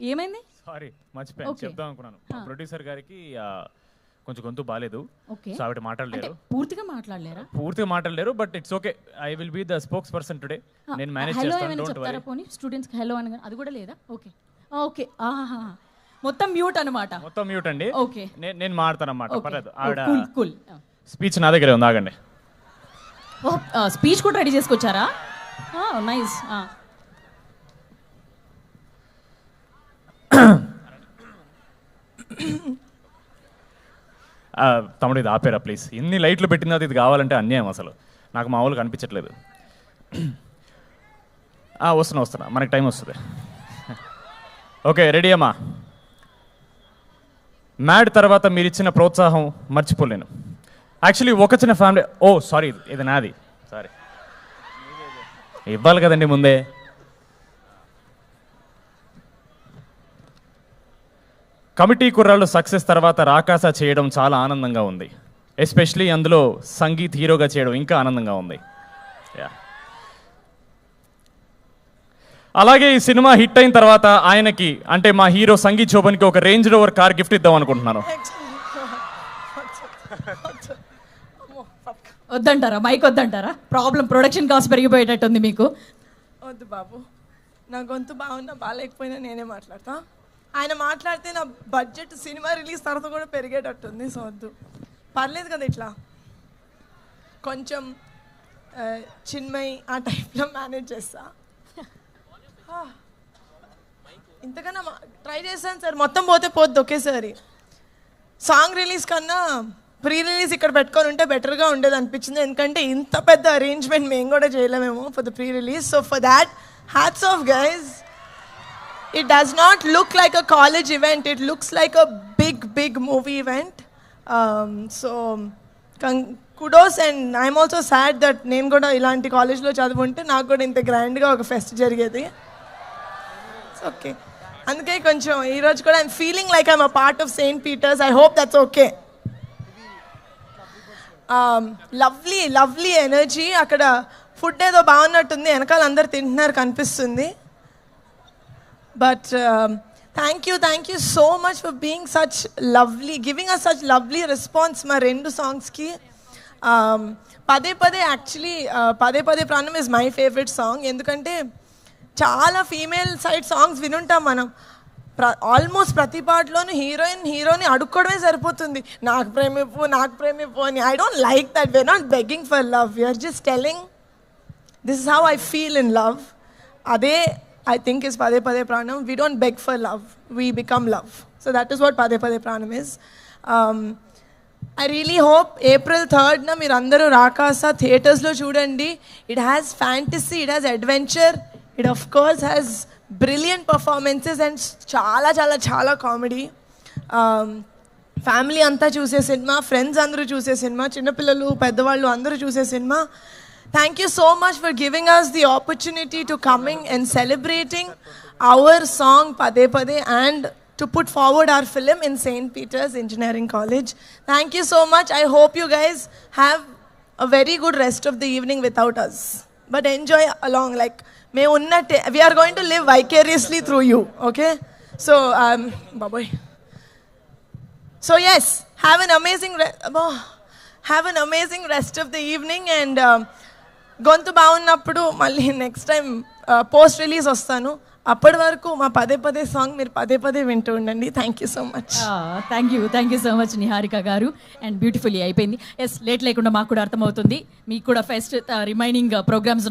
ఏమైంది? సారీ మర్చిపోయాను చెప్దాం అనుకున్నాను. ప్రొడ్యూసర్ గారికి కొంచెం గొంతు బాలేదు, సో ఆవిడ మాట్లాడలేరు. పూర్తిగా మాట్లాడలేరు, but it's okay. I will be the spokes person today. నేను మేనేజ్ చేస్తాను. Don't worry. పోనీ స్టూడెంట్స్ కి హలో అని అది కూడా లేదా? Okay okay. ఆహా, మొత్తం మ్యూట్ అన్నమాట. మొత్తం మ్యూట్ అండి. ఓకే, నేను మాడతాను అన్నమాట. పర్లేదు. ఆవిడ కూల్. స్పీచ్ నా దగ్గరే ఉంది, ఆగండి. స్పీచ్ కూడా రెడీ చేసుకొచ్చారా? నైస్. తమ్ముడు ఇది ఆపేరా ప్లీజ్. ఎన్ని లైట్లు పెట్టిన ఇది కావాలంటే అన్యాయం, అసలు నాకు మామూలుగా అనిపించట్లేదు. వస్తున్నా, మనకి టైం వస్తుంది. ఓకే, రెడీ అమ్మా. మ్యాడ్ తర్వాత మీరు ఇచ్చిన ప్రోత్సాహం మర్చిపోలేను. యాక్చువల్లీ ఒక చిన్న ఫ్యామిలీ. సారీ, ఇది నాది, సారీ. ఇవ్వాలి కదండి ముందే. కమిటీ కుర్రాళ్ళు సక్సెస్ తర్వాత రాకాస చేయడం చాలా ఆనందంగా ఉంది. ఎస్పెషలీ అందులో సంగీత్ హీరోగా చేయడం ఇంకా ఆనందంగా ఉంది. అలాగే ఈ సినిమా హిట్ అయిన తర్వాత ఆయనకి, అంటే మా హీరో సంగీత్ శోభన్కి ఒక రేంజ్ రోవర్ కార్ గిఫ్ట్ ఇద్దాం అనుకుంటున్నాను. వద్దంటారా? మైక్ వద్దంటారా? ప్రాబ్లం, ప్రొడక్షన్ కాస్ట్ పెరిగిపోయేటట్టుంది మీకు. వద్దు బాబు, నా గొంతు బాగున్నా బాగాలేకపోయినా నేనే మాట్లాడతా. ఆయన మాట్లాడితే నా బడ్జెట్ సినిమా రిలీజ్ తర్వాత కూడా పెరిగేటట్టుంది. సో వద్దు, పర్లేదు కదా. ఇట్లా కొంచెం చిన్మయి ఆ టైప్లో మేనేజ్ చేస్తా. ఇంతకన్నా ట్రై చేస్తాను సార్. మొత్తం పోతే పోద్ది ఒకేసారి. సాంగ్ రిలీజ్ కన్నా ప్రీ రిలీజ్ ఇక్కడ పెట్టుకొని ఉంటే బెటర్గా ఉండేది అనిపించింది. ఎందుకంటే ఇంత పెద్ద అరేంజ్మెంట్ మేము కూడా చేయలేమేమో for the pre release. So for that hats off guys. It does not look like a college event. It looks like a big movie event. So kudos, and I'm also sad that నేను కూడా ఇలాంటి కాలేజ్లో చదువుంటే నాకు కూడా ఇంత గ్రాండ్గా ఒక pest జరిగేది. ఓకే, అందుకే కొంచెం ఈరోజు కూడా I'm feeling like I'm a part of Saint Peter's. I hope that's okay. Lovely energy. అక్కడ ఫుడ్ ఏదో బాగున్నట్టుంది, వెనకాల అందరు తింటున్నారు కనిపిస్తుంది. But thank you so much for being such lovely, giving us such lovely response మా రెండు సాంగ్స్కి. పదే యాక్చువల్లీ పదే ప్రాణం ఇస్ మై ఫేవరెట్ సాంగ్. ఎందుకంటే చాలా ఫీమేల్ సైడ్ సాంగ్స్ వినుంటాం మనం. ఆల్మోస్ట్ ప్రతి పాటలోనూ హీరోని అడుక్కోవడమే సరిపోతుంది, నాకు ప్రేమిప్పు అని. I don't like that. We're not begging for love, we're just telling this is how I feel in love. అదే I think is Pade Pade Pranam. We don't beg for love, we become love. So that is what Pade Pade Pranam is. I really hope April 3rd na meer andaru Rakasa theaters lo chudandi. It has fantasy, it has adventure, it of course has brilliant performances and chala comedy. Family anta choose cinema, friends andaru choose cinema, chinna pillalu peddavallu andaru choose cinema. Thank you so much for giving us the opportunity to coming and celebrating our song Pade Pade and to put forward our film in St. Peter's Engineering College. Thank you so much. I hope you guys have a very good rest of the evening without us. But enjoy along. Like, we are going to live vicariously through you. Okay? So, bye-bye. So yes, have an amazing rest of the evening, and గొంతు బాగున్నప్పుడు మళ్ళీ next time post release వస్తాను. అప్పటి వరకు మా పదే song మీరు పదే వింటూ ఉండండి. Thank you so much. Thank you so much Niharika గారు. అండ్ బ్యూటిఫుల్లీ అయిపోయింది. ఎస్, లేట్ లేకుండా మాకు కూడా అర్థమవుతుంది. మీకు కూడా ఫెస్ట్ రిమైనింగ్ ప్రోగ్రామ్స్